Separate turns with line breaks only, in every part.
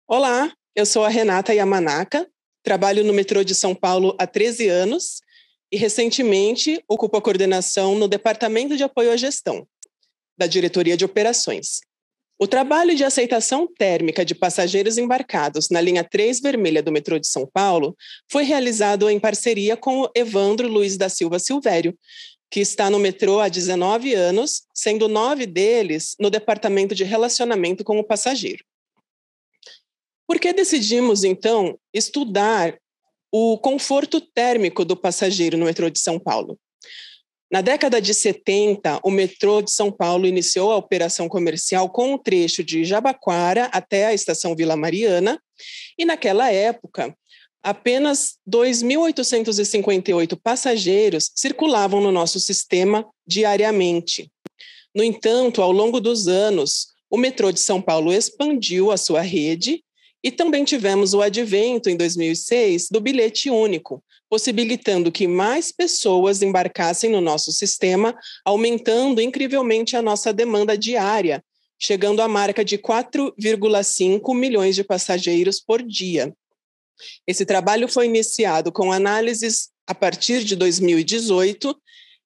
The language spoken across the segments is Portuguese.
Olá, eu sou a Renata Yamanaka, trabalho no metrô de São Paulo há 13 anos e recentemente ocupo a coordenação no Departamento de Apoio à Gestão, da Diretoria de Operações. O trabalho de aceitação térmica de passageiros embarcados na linha 3 vermelha do metrô de São Paulo foi realizado em parceria com o Evandro Luiz da Silva Silvério, que está no metrô há 19 anos, sendo 9 deles no Departamento de Relacionamento com o Passageiro. Por que decidimos, então, estudar o conforto térmico do passageiro no metrô de São Paulo? Na década de 70, o metrô de São Paulo iniciou a operação comercial com um trecho de Jabaquara até a estação Vila Mariana, e naquela época, apenas 2.858 passageiros circulavam no nosso sistema diariamente. No entanto, ao longo dos anos, o metrô de São Paulo expandiu a sua rede e também tivemos o advento, em 2006, do bilhete único, possibilitando que mais pessoas embarcassem no nosso sistema, aumentando incrivelmente a nossa demanda diária, chegando à marca de 4,5 milhões de passageiros por dia. Esse trabalho foi iniciado com análises a partir de 2018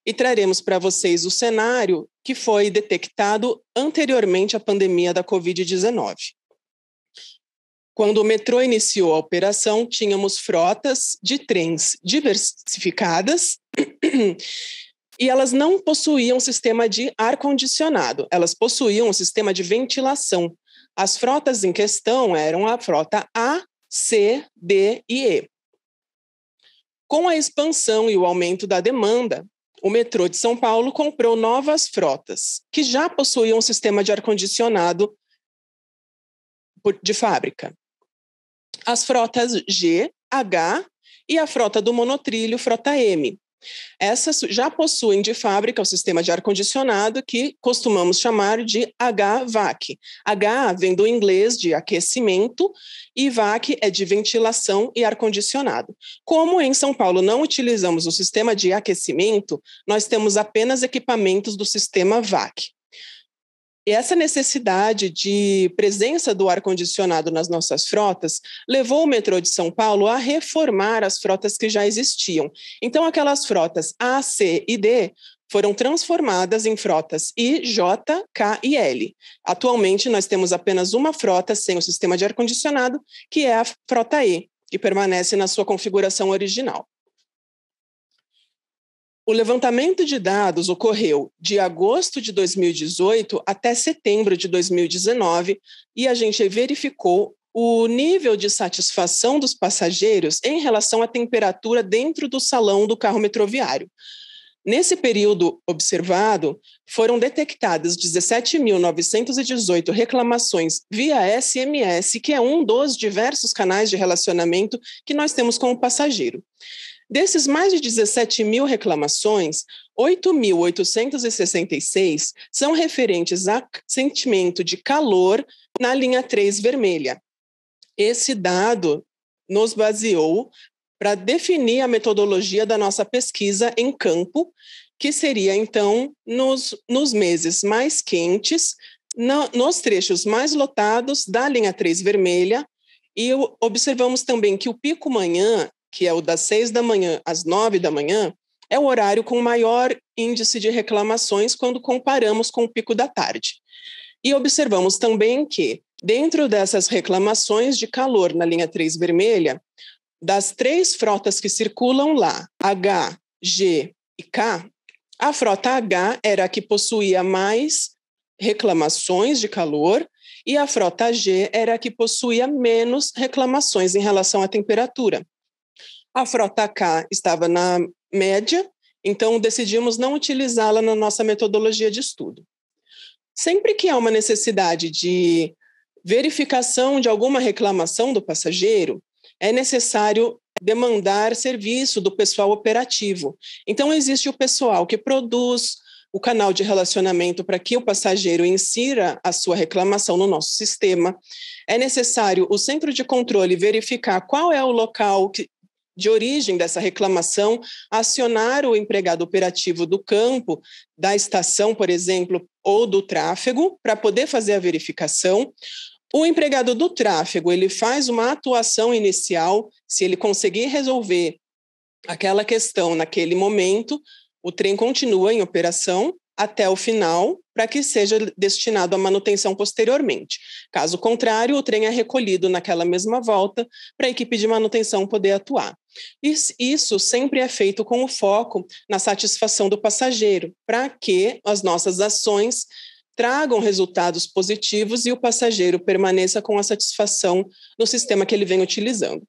e traremos para vocês o cenário que foi detectado anteriormente à pandemia da Covid-19. Quando o metrô iniciou a operação, tínhamos frotas de trens diversificadas e elas não possuíam sistema de ar-condicionado, elas possuíam um sistema de ventilação. As frotas em questão eram a frota A, C, D e E. Com a expansão e o aumento da demanda, o metrô de São Paulo comprou novas frotas, que já possuíam um sistema de ar-condicionado de fábrica. As frotas G, H e a frota do monotrilho, frota M. Essas já possuem de fábrica o sistema de ar-condicionado que costumamos chamar de HVAC. H vem do inglês de aquecimento e VAC é de ventilação e ar-condicionado. Como em São Paulo não utilizamos o sistema de aquecimento, nós temos apenas equipamentos do sistema VAC. E essa necessidade de presença do ar-condicionado nas nossas frotas levou o metrô de São Paulo a reformar as frotas que já existiam. Então, aquelas frotas A, C e D foram transformadas em frotas I, J, K e L. Atualmente, nós temos apenas uma frota sem o sistema de ar-condicionado, que é a frota E, que permanece na sua configuração original. O levantamento de dados ocorreu de agosto de 2018 até setembro de 2019 e a gente verificou o nível de satisfação dos passageiros em relação à temperatura dentro do salão do carro metroviário. Nesse período observado, foram detectadas 17.918 reclamações via SMS, que é um dos diversos canais de relacionamento que nós temos com o passageiro. Desses mais de 17 mil reclamações, 8.866 são referentes a sentimento de calor na linha 3 vermelha. Esse dado nos baseou para definir a metodologia da nossa pesquisa em campo, que seria, então, nos meses mais quentes, nos trechos mais lotados da linha 3 vermelha, e observamos também que o pico manhã, que é o das 6 da manhã às 9 da manhã, é o horário com maior índice de reclamações quando comparamos com o pico da tarde. E observamos também que, dentro dessas reclamações de calor na linha 3 vermelha, das 3 frotas que circulam lá, H, G e K, a frota H era a que possuía mais reclamações de calor e a frota G era a que possuía menos reclamações em relação à temperatura. A frota K estava na média, então decidimos não utilizá-la na nossa metodologia de estudo. Sempre que há uma necessidade de verificação de alguma reclamação do passageiro, é necessário demandar serviço do pessoal operativo. Então, existe o pessoal que produz o canal de relacionamento para que o passageiro insira a sua reclamação no nosso sistema. É necessário o centro de controle verificar qual é o local de origem dessa reclamação, acionar o empregado operativo do campo, da estação, por exemplo, ou do tráfego, para poder fazer a verificação. O empregado do tráfego, ele faz uma atuação inicial, se ele conseguir resolver aquela questão naquele momento, o trem continua em operação até o final, para que seja destinado à manutenção posteriormente. Caso contrário, o trem é recolhido naquela mesma volta para a equipe de manutenção poder atuar. Isso sempre é feito com o foco na satisfação do passageiro, para que as nossas ações tragam resultados positivos e o passageiro permaneça com a satisfação no sistema que ele vem utilizando.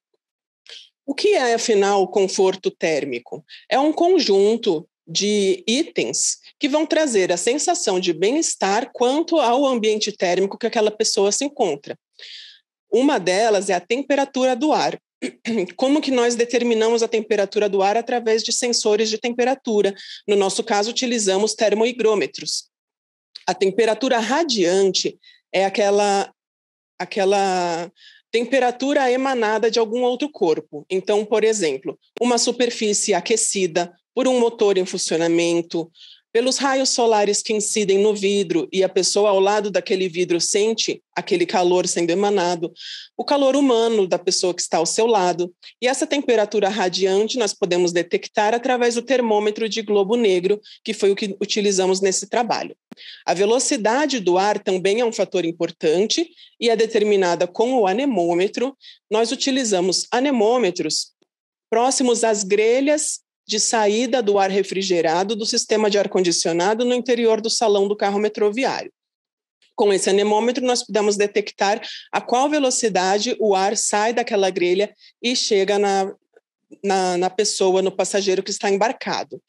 O que é, afinal, o conforto térmico? É um conjunto de itens que vão trazer a sensação de bem-estar quanto ao ambiente térmico que aquela pessoa se encontra. Uma delas é a temperatura do ar. Como que nós determinamos a temperatura do ar? Através de sensores de temperatura. No nosso caso, utilizamos termohigrômetros. A temperatura radiante é aquela temperatura emanada de algum outro corpo. Então, por exemplo, uma superfície aquecida por um motor em funcionamento, pelos raios solares que incidem no vidro e a pessoa ao lado daquele vidro sente aquele calor sendo emanado, o calor humano da pessoa que está ao seu lado. E essa temperatura radiante nós podemos detectar através do termômetro de globo negro, que foi o que utilizamos nesse trabalho. A velocidade do ar também é um fator importante e é determinada com o anemômetro. Nós utilizamos anemômetros próximos às grelhas de saída do ar refrigerado do sistema de ar-condicionado no interior do salão do carro metroviário. Com esse anemômetro, nós podemos detectar a qual velocidade o ar sai daquela grelha e chega na pessoa, no passageiro que está embarcado.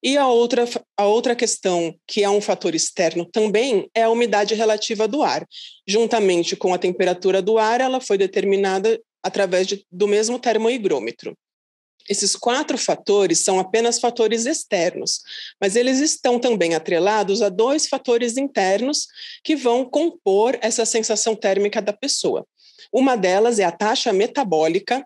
E a outra questão, que é um fator externo também, é a umidade relativa do ar. Juntamente com a temperatura do ar, ela foi determinada através do mesmo termohigrômetro. Esses 4 fatores são apenas fatores externos, mas eles estão também atrelados a 2 fatores internos que vão compor essa sensação térmica da pessoa. Uma delas é a taxa metabólica,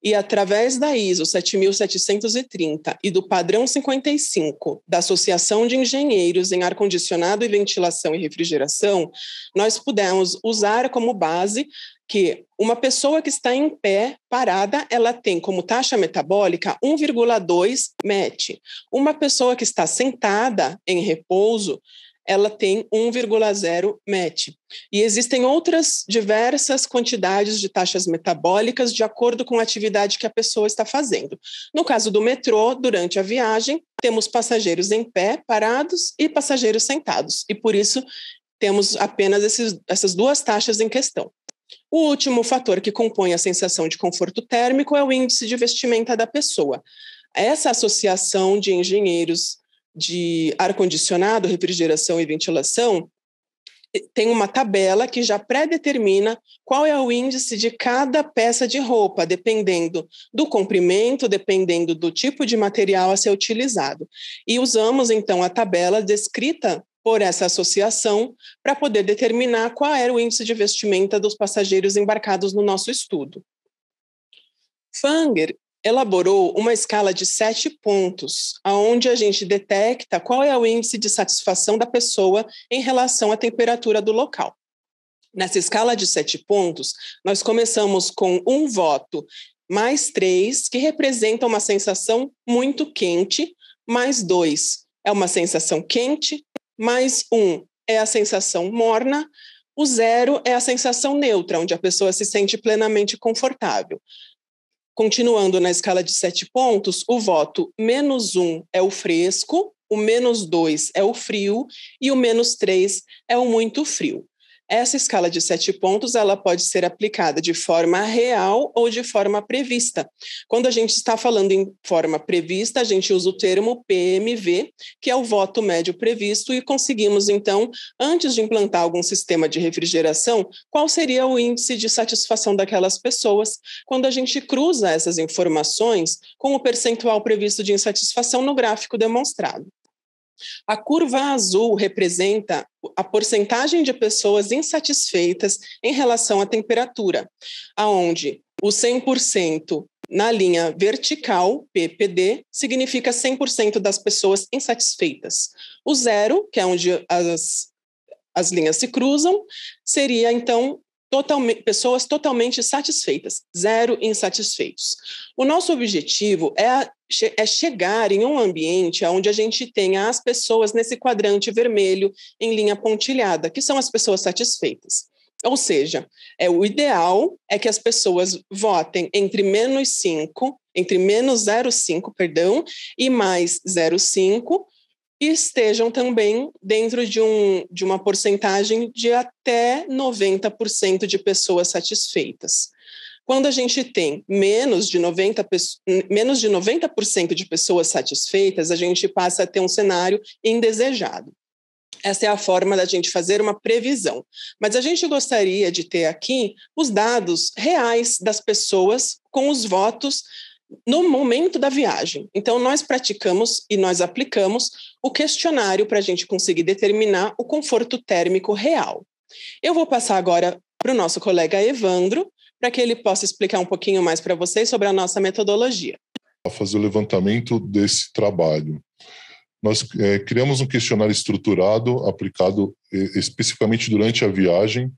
e através da ISO 7730 e do padrão 55 da Associação de Engenheiros em Ar-Condicionado e Ventilação e Refrigeração, nós pudemos usar como base que uma pessoa que está em pé, parada, ela tem como taxa metabólica 1,2 MET. Uma pessoa que está sentada em repouso, ela tem 1,0 MET. E existem outras diversas quantidades de taxas metabólicas de acordo com a atividade que a pessoa está fazendo. No caso do metrô, durante a viagem, temos passageiros em pé, parados, e passageiros sentados. E por isso temos apenas essas 2 taxas em questão. O último fator que compõe a sensação de conforto térmico é o índice de vestimenta da pessoa. Essa associação de engenheiros de ar-condicionado, refrigeração e ventilação tem uma tabela que já pré-determina qual é o índice de cada peça de roupa, dependendo do comprimento, dependendo do tipo de material a ser utilizado. E usamos, então, a tabela descrita por essa associação para poder determinar qual era o índice de vestimenta dos passageiros embarcados no nosso estudo. Fanger elaborou uma escala de 7 pontos, onde a gente detecta qual é o índice de satisfação da pessoa em relação à temperatura do local. Nessa escala de 7 pontos, nós começamos com 1 voto mais 3, que representa uma sensação muito quente, mais 2 é uma sensação quente, mais 1 é a sensação morna, o 0 é a sensação neutra, onde a pessoa se sente plenamente confortável. Continuando na escala de 7 pontos, o voto -1 é o fresco, o -2 é o frio e o -3 é o muito frio. Essa escala de 7 pontos, ela pode ser aplicada de forma real ou de forma prevista. Quando a gente está falando em forma prevista, a gente usa o termo PMV, que é o voto médio previsto, e conseguimos, então, antes de implantar algum sistema de refrigeração, qual seria o índice de satisfação daquelas pessoas quando a gente cruza essas informações com o percentual previsto de insatisfação no gráfico demonstrado. A curva azul representa a porcentagem de pessoas insatisfeitas em relação à temperatura, aonde o 100% na linha vertical, PPD, significa 100% das pessoas insatisfeitas. O 0, que é onde as linhas se cruzam, seria, então, pessoas totalmente satisfeitas, 0 insatisfeitos. O nosso objetivo é chegar em um ambiente onde a gente tenha as pessoas nesse quadrante vermelho em linha pontilhada, que são as pessoas satisfeitas. Ou seja, o ideal é que as pessoas votem entre menos 0,5, e mais 0,5, e estejam também dentro de uma porcentagem de até 90% de pessoas satisfeitas. Quando a gente tem menos de 90% de pessoas satisfeitas, a gente passa a ter um cenário indesejado. Essa é a forma da gente fazer uma previsão. Mas a gente gostaria de ter aqui os dados reais das pessoas com os votos no momento da viagem. Então, nós praticamos e nós aplicamos o questionário para a gente conseguir determinar o conforto térmico real. Eu vou passar agora para o nosso colega Evandro, para que ele possa explicar um pouquinho mais para vocês sobre a nossa metodologia.
A fazer o levantamento desse trabalho. Nós criamos um questionário estruturado, aplicado especificamente durante a viagem,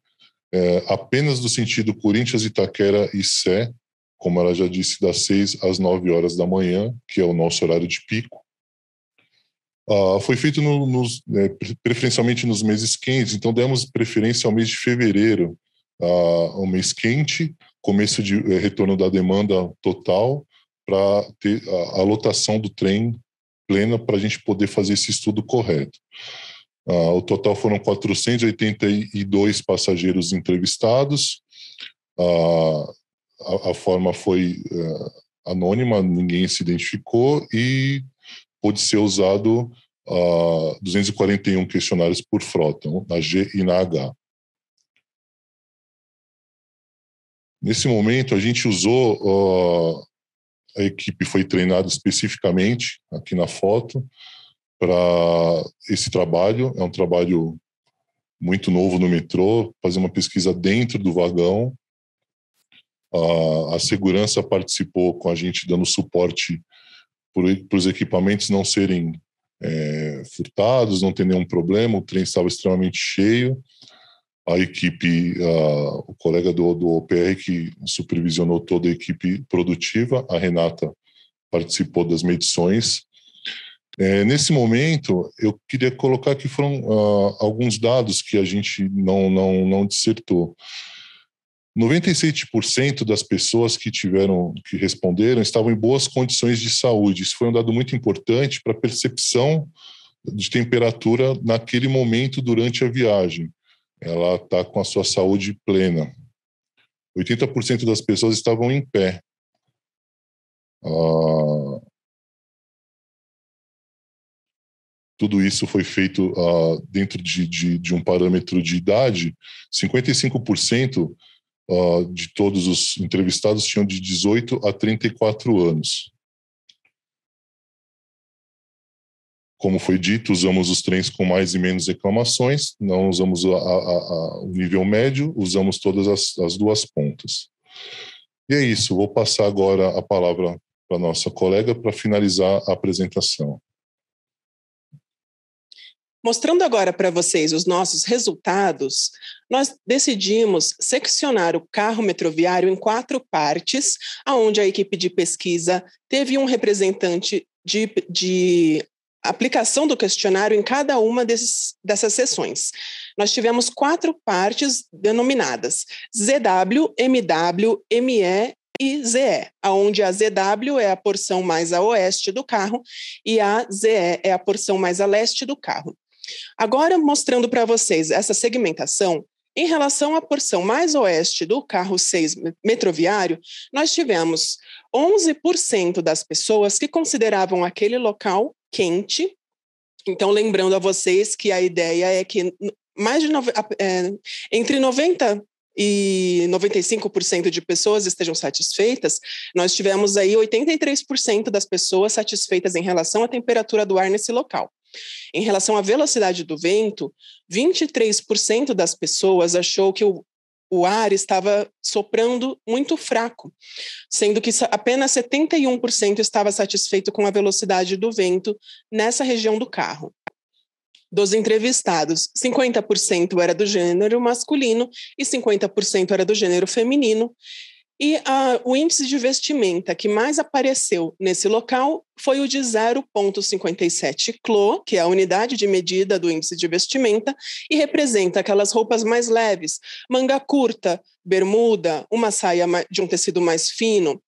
apenas no sentido Corinthians, Itaquera e Sé, como ela já disse, das 6 às 9 horas da manhã, que é o nosso horário de pico. Foi feito preferencialmente nos meses quentes, então demos preferência ao mês de fevereiro, ao mês quente, começo de retorno da demanda total, para ter a lotação do trem plena para a gente poder fazer esse estudo correto. O total foram 482 passageiros entrevistados. A forma foi anônima, ninguém se identificou e pôde ser usado 241 questionários por frota, na G e na H. Nesse momento, a gente usou, a equipe foi treinada especificamente, aqui na foto, para esse trabalho. É um trabalho muito novo no metrô, fazer uma pesquisa dentro do vagão. A segurança participou com a gente dando suporte para os equipamentos não serem furtados, não ter nenhum problema. O trem estava extremamente cheio. A equipe, o colega do OPR que supervisionou toda a equipe produtiva, a Renata, participou das medições. Nesse momento, eu queria colocar que foram alguns dados que a gente não dissertou. 97% das pessoas que responderam estavam em boas condições de saúde. Isso foi um dado muito importante para a percepção de temperatura naquele momento durante a viagem. Ela está com a sua saúde plena. 80% das pessoas estavam em pé. Tudo isso foi feito dentro de um parâmetro de idade. 55% de todos os entrevistados tinham de 18 a 34 anos. Como foi dito, usamos os trens com mais e menos reclamações, não usamos o nível médio, usamos todas as duas pontas. E é isso, vou passar agora a palavra para a nossa colega para finalizar a apresentação.
Mostrando agora para vocês os nossos resultados, nós decidimos seccionar o carro metroviário em 4 partes, onde a equipe de pesquisa teve um representante de aplicação do questionário em cada uma dessas sessões. Nós tivemos 4 partes denominadas ZW, MW, ME e ZE, onde a ZW é a porção mais a oeste do carro e a ZE é a porção mais a leste do carro. Agora, mostrando para vocês essa segmentação, em relação à porção mais oeste do carro 6 metroviário, nós tivemos 11% das pessoas que consideravam aquele local quente. Então, lembrando a vocês que a ideia é que entre 90% e 95% de pessoas estejam satisfeitas. Nós tivemos aí 83% das pessoas satisfeitas em relação à temperatura do ar nesse local. Em relação à velocidade do vento, 23% das pessoas achou que o ar estava soprando muito fraco, sendo que apenas 71% estava satisfeito com a velocidade do vento nessa região do carro. Dos entrevistados, 50% era do gênero masculino e 50% era do gênero feminino. E o índice de vestimenta que mais apareceu nesse local foi o de 0,57 clô, que é a unidade de medida do índice de vestimenta, e representa aquelas roupas mais leves, manga curta, bermuda, uma saia de um tecido mais fino.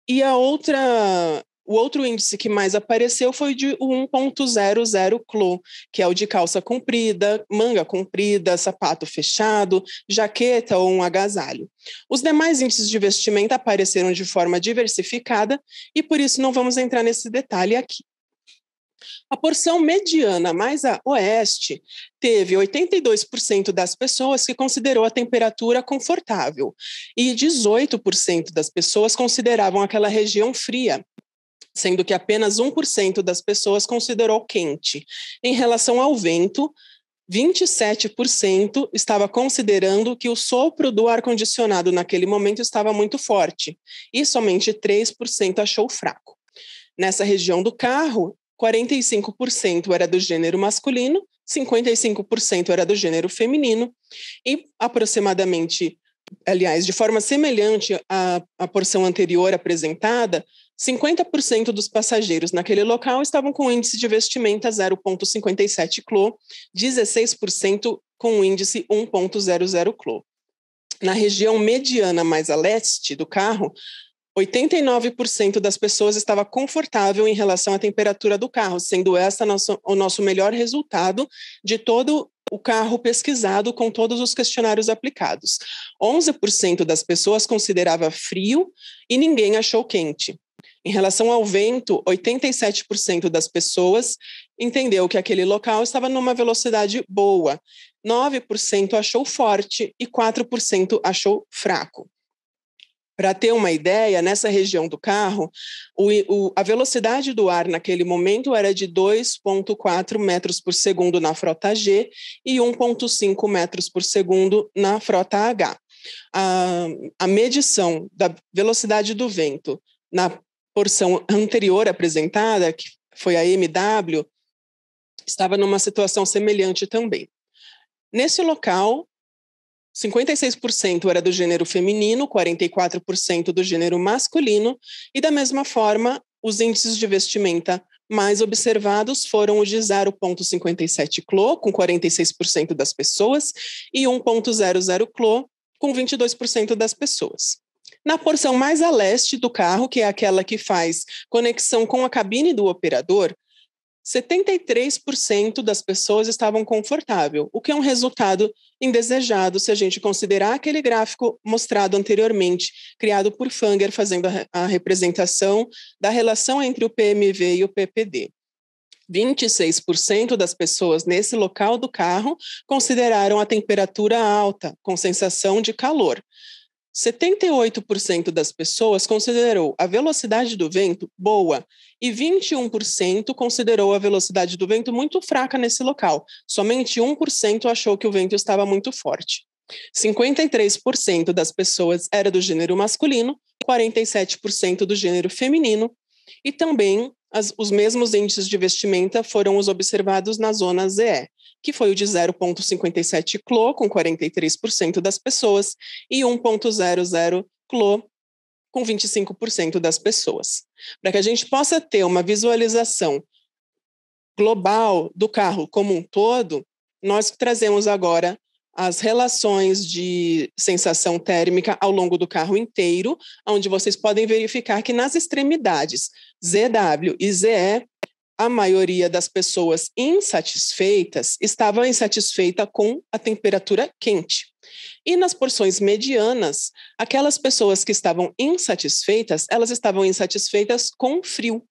E o outro índice que mais apareceu foi de 1,00 clô, que é o de calça comprida, manga comprida, sapato fechado, jaqueta ou um agasalho. Os demais índices de vestimenta apareceram de forma diversificada e por isso não vamos entrar nesse detalhe aqui. A porção mediana mais a oeste teve 82% das pessoas que considerou a temperatura confortável e 18% das pessoas consideravam aquela região fria, sendo que apenas 1% das pessoas considerou quente. Em relação ao vento, 27% estava considerando que o sopro do ar-condicionado naquele momento estava muito forte, e somente 3% achou fraco. Nessa região do carro, 45% era do gênero masculino, 55% era do gênero feminino, e aproximadamente, aliás, de forma semelhante à porção anterior apresentada, 50% dos passageiros naquele local estavam com índice de vestimenta 0,57 clô, 16% com índice 1,00 clô. Na região mediana mais a leste do carro, 89% das pessoas estava confortável em relação à temperatura do carro, sendo essa o nosso melhor resultado de todo o carro pesquisado com todos os questionários aplicados. 11% das pessoas considerava frio e ninguém achou quente. Em relação ao vento, 87% das pessoas entendeu que aquele local estava numa velocidade boa, 9% achou forte e 4% achou fraco. Para ter uma ideia, nessa região do carro, a velocidade do ar naquele momento era de 2,4 metros por segundo na frota G e 1,5 metros por segundo na frota H. A medição da velocidade do vento na porção anterior apresentada, que foi a MW, estava numa situação semelhante também. Nesse local, 56% era do gênero feminino, 44% do gênero masculino, e da mesma forma, os índices de vestimenta mais observados foram os de 0,57 clô, com 46% das pessoas, e 1,00 clô, com 22% das pessoas. Na porção mais a leste do carro, que é aquela que faz conexão com a cabine do operador, 73% das pessoas estavam confortáveis, o que é um resultado indesejado se a gente considerar aquele gráfico mostrado anteriormente, criado por Fanger, fazendo a representação da relação entre o PMV e o PPD. 26% das pessoas nesse local do carro consideraram a temperatura alta, com sensação de calor. 78% das pessoas considerou a velocidade do vento boa e 21% considerou a velocidade do vento muito fraca nesse local. Somente 1% achou que o vento estava muito forte. 53% das pessoas era do gênero masculino, 47% do gênero feminino, e também os mesmos índices de vestimenta foram os observados na zona ZE, que foi o de 0,57 clô, com 43% das pessoas, e 1,00 clô, com 25% das pessoas. Para que a gente possa ter uma visualização global do carro como um todo, nós trazemos agora as relações de sensação térmica ao longo do carro inteiro, onde vocês podem verificar que nas extremidades ZW e ZE, a maioria das pessoas insatisfeitas estava insatisfeita com a temperatura quente. E nas porções medianas, aquelas pessoas que estavam insatisfeitas, elas estavam insatisfeitas com frio.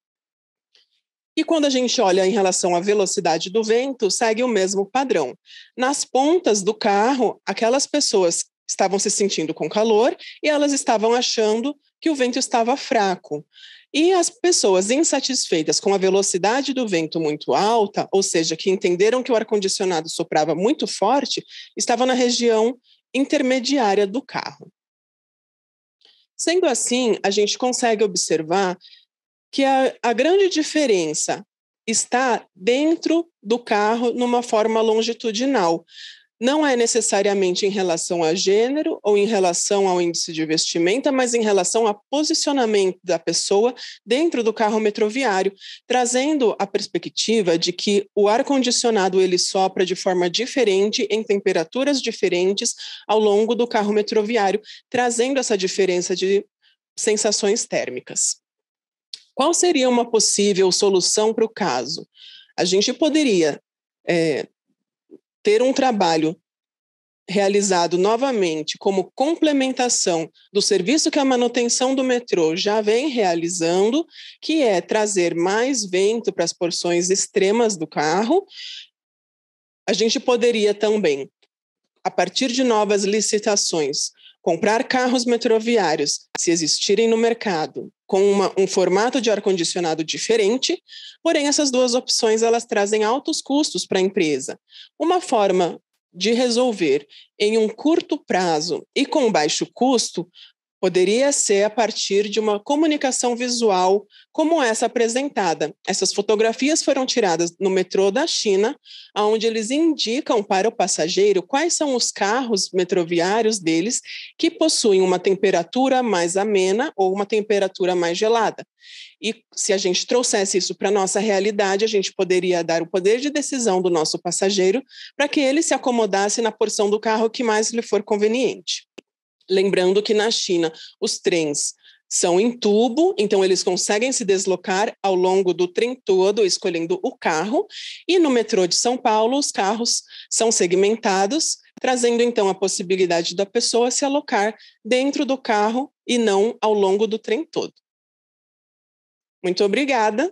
E quando a gente olha em relação à velocidade do vento, segue o mesmo padrão. Nas pontas do carro, aquelas pessoas estavam se sentindo com calor e elas estavam achando que o vento estava fraco. E as pessoas insatisfeitas com a velocidade do vento muito alta, ou seja, que entenderam que o ar-condicionado soprava muito forte, estavam na região intermediária do carro. Sendo assim, a gente consegue observar que a grande diferença está dentro do carro numa forma longitudinal. Não é necessariamente em relação a gênero ou em relação ao índice de vestimenta, mas em relação ao posicionamento da pessoa dentro do carro metroviário, trazendo a perspectiva de que o ar-condicionado ele sopra de forma diferente, em temperaturas diferentes, ao longo do carro metroviário, trazendo essa diferença de sensações térmicas. Qual seria uma possível solução para o caso? A gente poderia ter um trabalho realizado novamente como complementação do serviço que a manutenção do metrô já vem realizando, que é trazer mais vento para as porções extremas do carro. A gente poderia também, a partir de novas licitações, comprar carros metroviários, se existirem no mercado, com um formato de ar-condicionado diferente, porém essas duas opções elas trazem altos custos para a empresa. Uma forma de resolver em um curto prazo e com baixo custo poderia ser a partir de uma comunicação visual como essa apresentada. Essas fotografias foram tiradas no metrô da China, onde eles indicam para o passageiro quais são os carros metroviários deles que possuem uma temperatura mais amena ou uma temperatura mais gelada. E se a gente trouxesse isso para a nossa realidade, a gente poderia dar o poder de decisão do nosso passageiro para que ele se acomodasse na porção do carro que mais lhe for conveniente. Lembrando que na China os trens são em tubo, então eles conseguem se deslocar ao longo do trem todo, escolhendo o carro, e no metrô de São Paulo os carros são segmentados, trazendo então a possibilidade da pessoa se alocar dentro do carro e não ao longo do trem todo. Muito obrigada.